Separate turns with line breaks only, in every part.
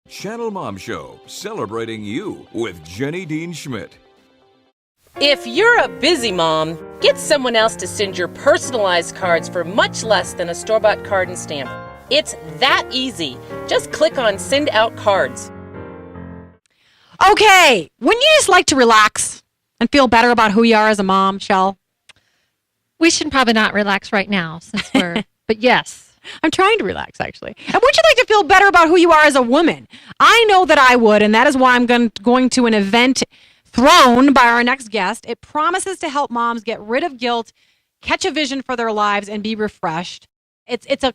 Channel Mom Show, celebrating you with Jenny Dean Schmidt.
If you're a busy mom, get someone else to send your personalized cards for much less than a store-bought card and stamp. It's that easy. Just click on Send Out Cards.
Okay, wouldn't you just like to relax and feel better about who you are as a mom, Shell?
We should probably not relax right now since we're, but yes.
I'm trying to relax, actually. And would you like to feel better about who you are as a woman? I know that I would, and that is why I'm going to an event thrown by our next guest. It promises to help moms get rid of guilt, catch a vision for their lives, and be refreshed. It's a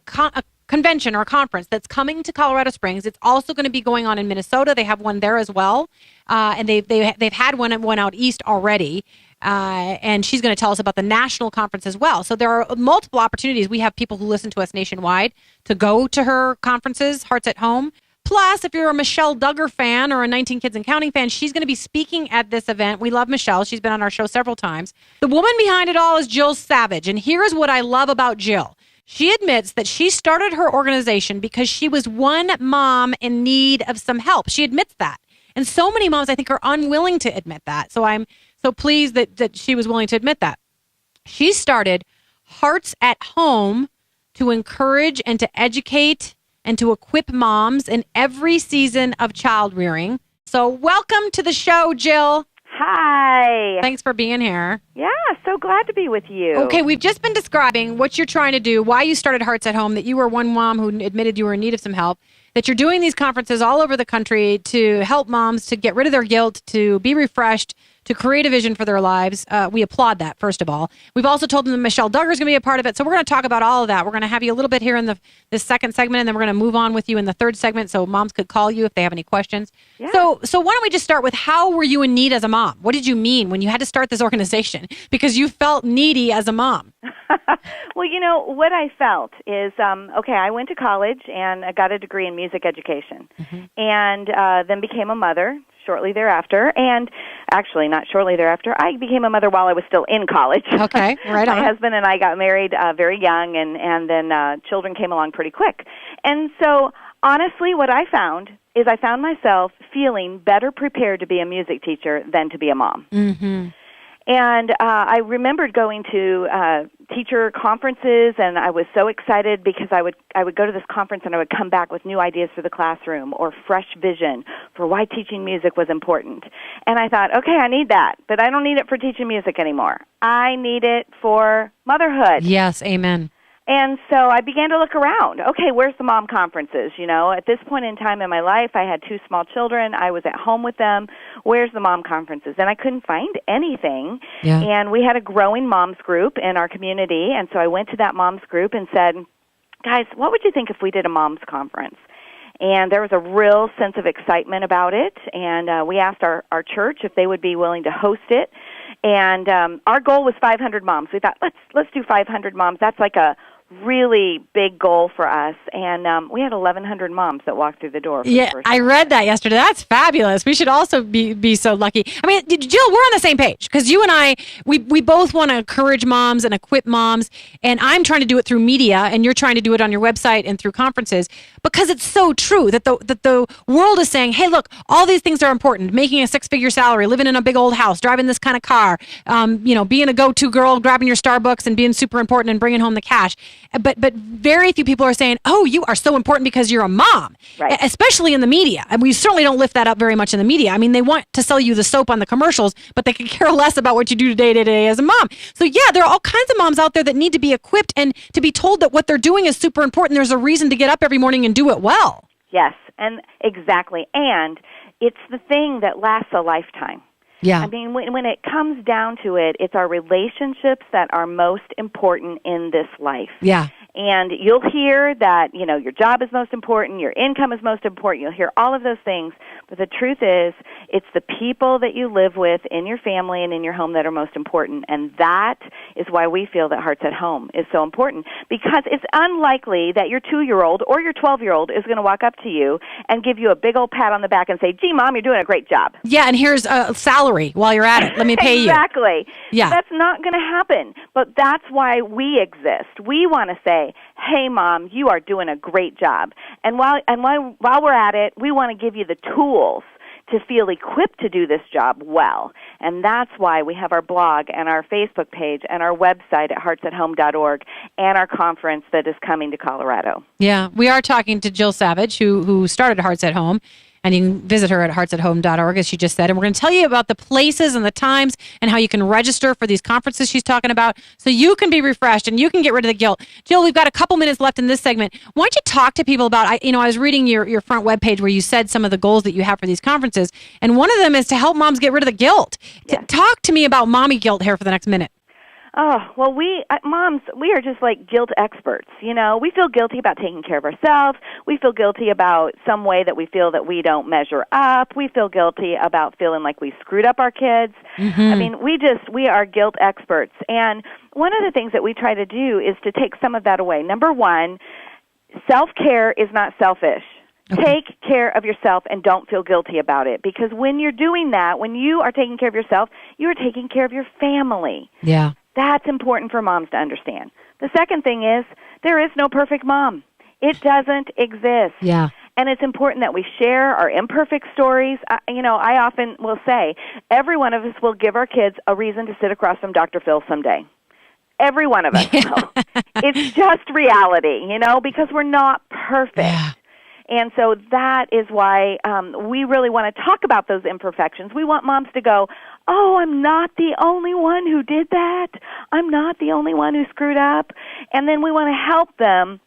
convention or a conference that's coming to Colorado Springs. It's also going to be going on in Minnesota. They have one there as well, and they've had one out east already. And she's going to tell us about the national conference as well. So there are multiple opportunities. We have people who listen to us nationwide to go to her conferences, Hearts at Home. Plus, if you're a Michelle Duggar fan or a 19 Kids and Counting fan, she's going to be speaking at this event. We love Michelle. She's been on our show several times. The woman behind it all is Jill Savage. And here's what I love about Jill. She admits that she started her organization because she was one mom in need of some help. She admits that. And so many moms, I think, are unwilling to admit that. So I'm so pleased that she was willing to admit that. She started Hearts at Home to encourage and to educate and to equip moms in every season of child rearing. So welcome to the show, Jill.
Hi.
Thanks for being here.
Yeah, so glad to be with you.
Okay, we've just been describing what you're trying to do, why you started Hearts at Home, that you were one mom who admitted you were in need of some help, that you're doing these conferences all over the country to help moms to get rid of their guilt, to be refreshed, to create a vision for their lives. We applaud that, first of all. We've also told them that Michelle Duggar is going to be a part of it, so we're going to talk about all of that. We're going to have you a little bit here in this second segment, and then we're going to move on with you in the third segment so moms could call you if they have any questions.
Yeah.
So why don't we just start with how were you in need as a mom? What did you mean when you had to start this organization? Because you felt needy as a mom.
Well, you know, what I felt is, I went to college and I got a degree in music education, and then became a mother shortly thereafter. And actually, not shortly thereafter, I became a mother while I was still in college.
Okay, right on.
My husband and I got married very young, and then children came along pretty quick. And so, honestly, what I found is I found myself feeling better prepared to be a music teacher than to be a mom.
Mm-hmm.
And I remembered going to teacher conferences, and I was so excited because I would go to this conference and I would come back with new ideas for the classroom or fresh vision for why teaching music was important. And I thought, okay, I need that, but I don't need it for teaching music anymore. I need it for motherhood.
Yes, amen.
And so I began to look around. Okay, where's the mom conferences? You know, at this point in time in my life, I had 2 small children. I was at home with them. Where's the mom conferences? And I couldn't find anything.
Yeah.
And we had a growing moms group in our community. And so I went to that moms group and said, guys, what would you think if we did a moms conference? And there was a real sense of excitement about it. And we asked our church if they would be willing to host it. And our goal was 500 moms. We thought, let's do 500 moms. That's like a really big goal for us, and we had 1,100 moms that walked through the door.
Yeah, I read that yesterday. That's fabulous. We should also be so lucky. I mean, Jill, we're on the same page because you and I, we both want to encourage moms and equip moms, and I'm trying to do it through media, and you're trying to do it on your website and through conferences because it's so true that the world is saying, hey, look, all these things are important. Making a 6-figure salary, living in a big old house, driving this kind of car, being a go-to girl, grabbing your Starbucks and being super important and bringing home the cash. But very few people are saying, oh, you are so important because you're a mom,
right.
Especially in the media. And we certainly don't lift that up very much in the media. I mean, they want to sell you the soap on the commercials, but they could care less about what you do day to day as a mom. So, yeah, there are all kinds of moms out there that need to be equipped and to be told that what they're doing is super important. There's a reason to get up every morning and do it well.
Yes, and exactly. And it's the thing that lasts a lifetime.
Yeah.
I mean, when it comes down to it, it's our relationships that are most important in this life.
Yeah.
And you'll hear that, your job is most important, your income is most important. You'll hear all of those things. But the truth is It's the people that you live with in your family and in your home that are most important. And that is why we feel that Hearts at Home is so important, because it's unlikely that your 2-year-old or your 12-year-old is going to walk up to you and give you a big old pat on the back and say, gee, Mom, you're doing a great job.
Yeah, and here's a salary while you're at it. Let me pay you.
Exactly.
Yeah.
That's not going to happen. But that's why we exist. We want to say, hey, Mom, you are doing a great job. And while we're at it, we want to give you the tools to feel equipped to do this job well. And that's why we have our blog and our Facebook page and our website at heartsathome.org and our conference that is coming to Colorado.
Yeah, we are talking to Jill Savage, who started Hearts at Home. And you can visit her at heartsathome.org, as she just said. And we're going to tell you about the places and the times and how you can register for these conferences she's talking about so you can be refreshed and you can get rid of the guilt. Jill, we've got a couple minutes left in this segment. Why don't you talk to people about, I was reading your front webpage where you said some of the goals that you have for these conferences. And one of them is to help moms get rid of the guilt.
Yes.
Talk to me about mommy guilt here for the next minute.
Oh, well, moms, we are just like guilt experts. We feel guilty about taking care of ourselves. We feel guilty about some way that we feel that we don't measure up. We feel guilty about feeling like we screwed up our kids. Mm-hmm. I mean, we are guilt experts. And one of the things that we try to do is to take some of that away. Number one, self-care is not selfish. Okay. Take care of yourself and don't feel guilty about it. Because when you're doing that, when you are taking care of yourself, you are taking care of your family.
Yeah.
That's important for moms to understand. The second thing is there is no perfect mom. It doesn't exist.
Yeah.
And it's important that we share our imperfect stories. I often will say every one of us will give our kids a reason to sit across from Dr. Phil someday. Every one of us will. It's just reality, because we're not perfect.
Yeah.
And so that is why we really want to talk about those imperfections. We want moms to go, oh, I'm not the only one who did that. I'm not the only one who screwed up. And then we want to help them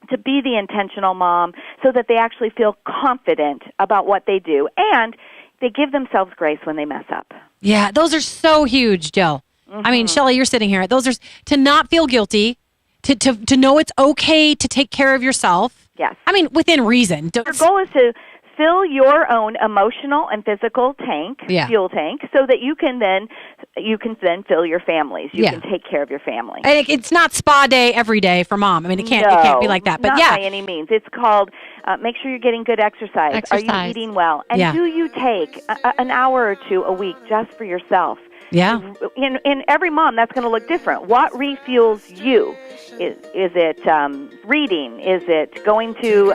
to be the intentional mom so that they actually feel confident about what they do. And they give themselves grace when they mess up.
Yeah, those are so huge, Jill. Mm-hmm. I mean, Shelley, you're sitting here. Those are to not feel guilty, to know it's okay to take care of yourself.
Yes.
I mean, within reason.
Your goal is to fill your own emotional and physical tank, fuel tank, so that you can then fill your families. You can take care of your family.
And it's not spa day every day for mom. I mean, it can't be like that. But
not by any means. It's called make sure you're getting good exercise. Are you eating well? And do you take an hour or two a week just for yourself?
Yeah.
In every mom, that's going to look different. What refuels you? Is it reading? Is it going to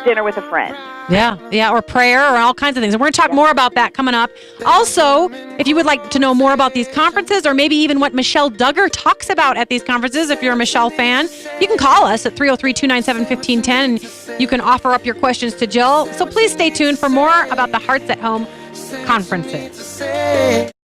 dinner with a friend?
Yeah, or prayer or all kinds of things. And we're going to talk more about that coming up. Also, if you would like to know more about these conferences or maybe even what Michelle Duggar talks about at these conferences, if you're a Michelle fan, you can call us at 303-297-1510 and you can offer up your questions to Jill. So please stay tuned for more about the Hearts at Home conferences.